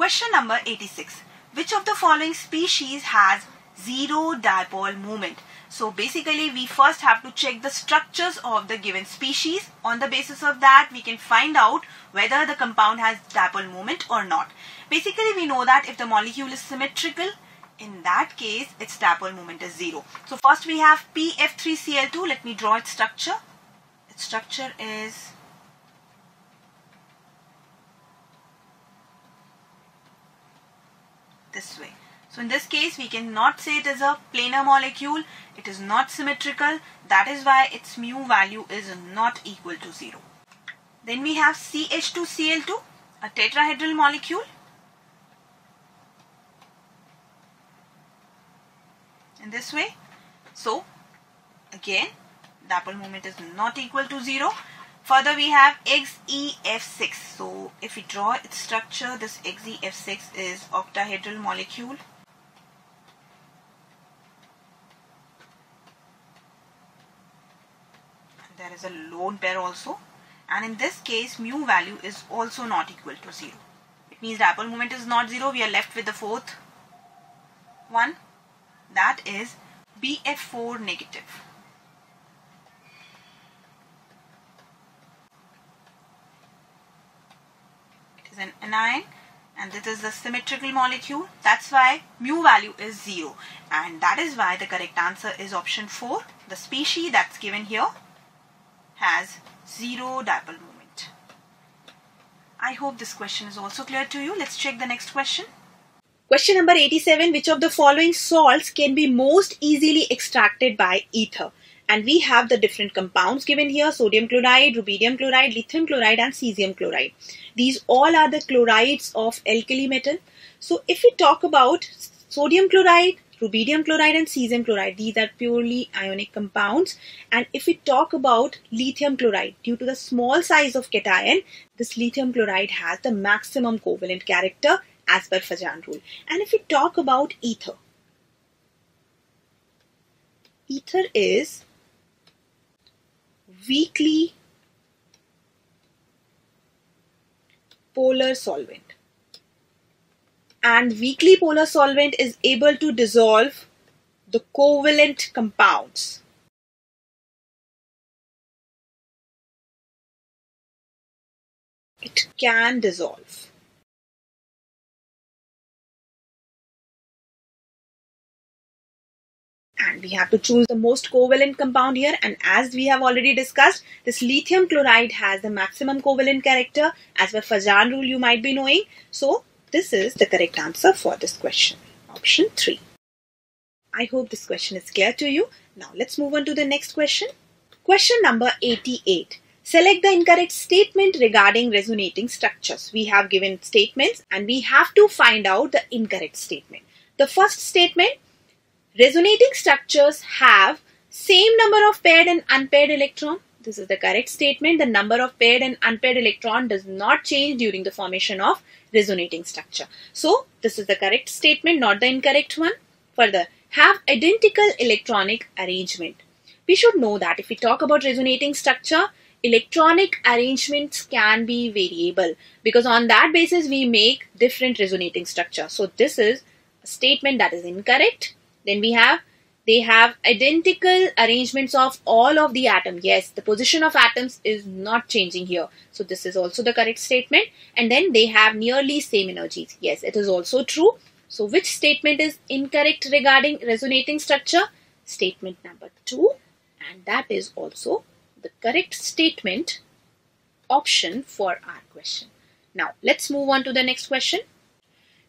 Question number 86. Which of the following species has zero dipole moment? So basically we first have to check the structures of the given species. On the basis of that we can find out whether the compound has dipole moment or not. Basically we know that if the molecule is symmetrical, in that case its dipole moment is 0. So first we have PF3Cl2. Let me draw its structure. Its structure is this way. So in this case we cannot say it is a planar molecule. It is not symmetrical. That is why its mu value is not equal to 0. Then we have CH2Cl2, a tetrahedral molecule. In this way. So again dipole moment is not equal to 0. Further we have XIF6. So if we draw its structure, this XIF6 is octahedral molecule. And there is a lone pair also. And in this case mu value is also not equal to 0. It means dipole moment is not 0. We are left with the fourth one. That is BF4 negative. It is an anion and this is a symmetrical molecule. That's why mu value is 0. And that is why the correct answer is option 4. The species that's given here has zero dipole moment. I hope this question is also clear to you. Let's check the next question. Question number 87. Which of the following salts can be most easily extracted by ether? And we have the different compounds given here: sodium chloride, rubidium chloride, lithium chloride and cesium chloride. These all are the chlorides of alkali metal. So if we talk about sodium chloride, rubidium chloride and cesium chloride, these are purely ionic compounds. And if we talk about lithium chloride, due to the small size of cation, this lithium chloride has the maximum covalent character as per Fajan rule. And if we talk about ether, ether is weakly polar solvent, and weakly polar solvent is able to dissolve the covalent compounds. It can dissolve. And we have to choose the most covalent compound here, and as we have already discussed, this lithium chloride has the maximum covalent character as per Fajan rule, you might be knowing. So this is the correct answer for this question, option 3. I hope this question is clear to you. Now let's move on to the next question. Question number 88. Select the incorrect statement regarding resonating structures. We have given statements and we have to find out the incorrect statement. The first statement: resonating structures have same number of paired and unpaired electron. This is the correct statement. The number of paired and unpaired electron does not change during the formation of resonating structure. So this is the correct statement, not the incorrect one. Further, have identical electronic arrangement. We should know that if we talk about resonating structure, electronic arrangements can be variable, because on that basis we make different resonating structure. So this is a statement that is incorrect. Then we have, they have identical arrangements of all of the atoms. Yes, the position of atoms is not changing here. So this is also the correct statement. And then they have nearly same energies. Yes, it is also true. So which statement is incorrect regarding resonating structure? Statement number 2. And that is also the correct statement, option for our question. Now let's move on to the next question.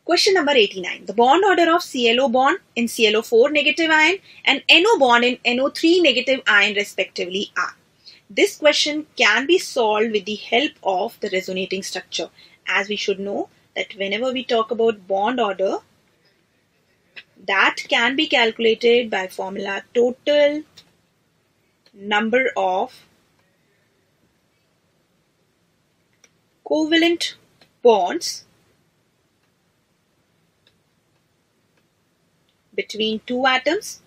Question number 89. The bond order of ClO bond in ClO4 negative ion and NO bond in NO3 negative ion respectively are. This question can be solved with the help of the resonating structure, as we should know that whenever we talk about bond order, that can be calculated by formula total number of covalent bonds between two atoms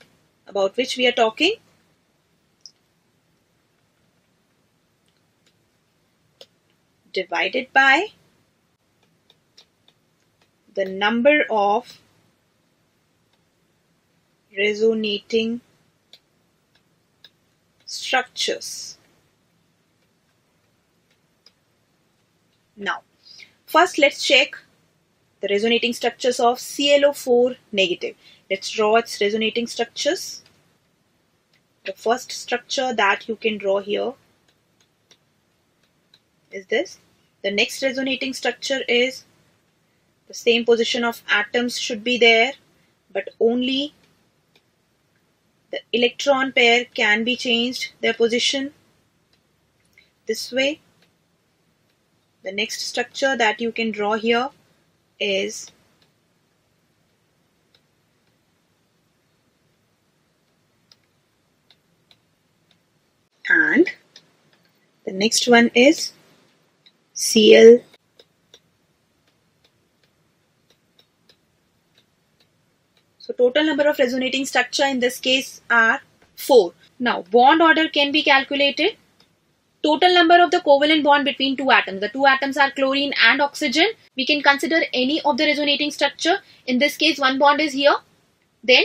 about which we are talking, divided by the number of resonating structures. Now, first let's check the resonating structures of ClO4 negative. Let's draw its resonating structures. The first structure that you can draw here is this. The next resonating structure is the same position of atoms should be there, but only the electron pair can be changed their position this way. The next structure that you can draw here is and the next one is Cl. So total number of resonating structure in this case are 4. Now bond order can be calculated. Total number of the covalent bond between two atoms. The two atoms are chlorine and oxygen. We can consider any of the resonating structure. In this case, one bond is here. Then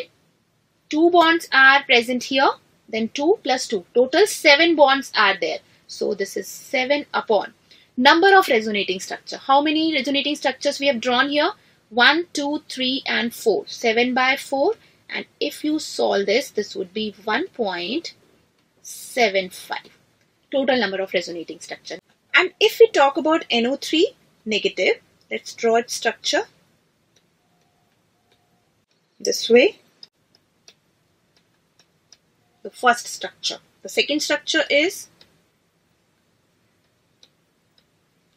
two bonds are present here. Then 2 plus 2. Total 7 bonds are there. So this is 7 upon number of resonating structure. How many resonating structures we have drawn here? 1, 2, 3 and 4. 7 by 4. And if you solve this, this would be 1.75. Total number of resonating structure. And if we talk about NO3 negative, let's draw its structure this way. The first structure. The second structure is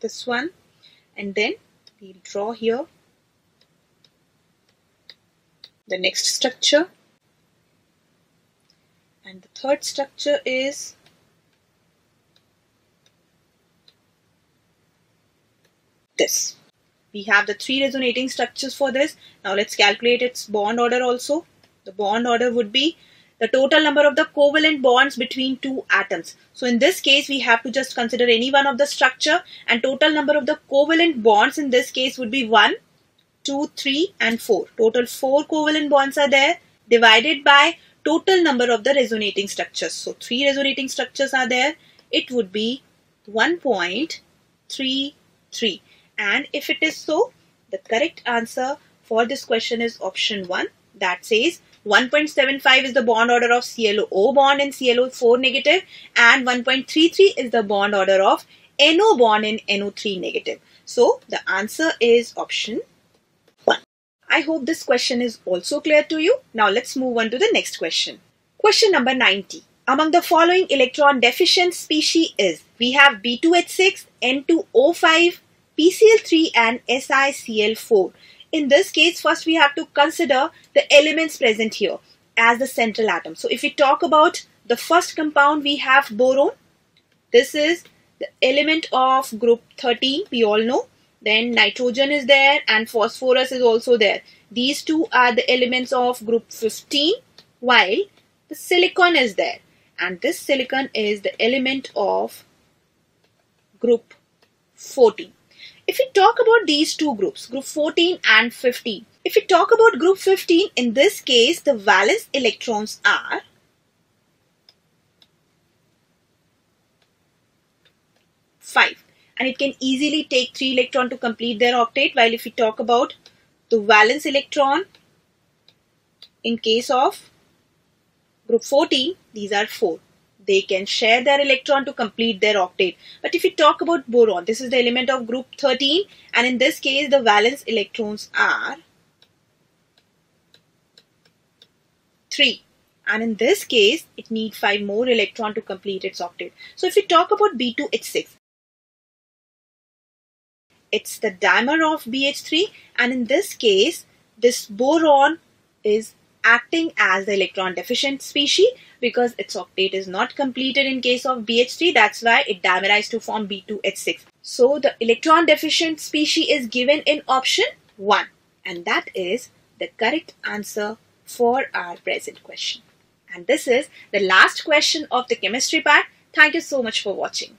this one, and then we'll draw here the next structure, and the third structure is this. We have the 3 resonating structures for this. Now let's calculate its bond order also. The bond order would be the total number of the covalent bonds between two atoms. So in this case, we have to just consider any one of the structure, and total number of the covalent bonds in this case would be 1, 2, 3 and 4. Total 4 covalent bonds are there, divided by total number of the resonating structures. So 3 resonating structures are there. It would be 1.33. And if it is so, the correct answer for this question is option 1. That says 1.75 is the bond order of ClO bond in ClO4 negative, and 1.33 is the bond order of NO bond in NO3 negative. So the answer is option 1. I hope this question is also clear to you. Now let's move on to the next question. Question number 90. Among the following electron deficient species is, we have B2H6, N2O5, PCl3 and SiCl4. In this case, first we have to consider the elements present here as the central atom. So if we talk about the first compound, we have boron. This is the element of group 13, we all know. Then nitrogen is there and phosphorus is also there. These two are the elements of group 15, while the silicon is there. And this silicon is the element of group 14. If we talk about these two groups, group 14 and 15. If we talk about group 15, in this case, the valence electrons are 5. And it can easily take 3 electrons to complete their octet. While if we talk about the valence electron, in case of group 14, these are 4. They can share their electron to complete their octet. But if we talk about boron, this is the element of group 13, and in this case the valence electrons are 3. And in this case it needs 5 more electrons to complete its octet. So if we talk about B2H6, it's the dimer of BH3, and in this case this boron is acting as the electron deficient species because its octet is not completed in case of BH3. That's why it dimerized to form B2H6. So the electron deficient species is given in option 1, and that is the correct answer for our present question. And this is the last question of the chemistry part. Thank you so much for watching.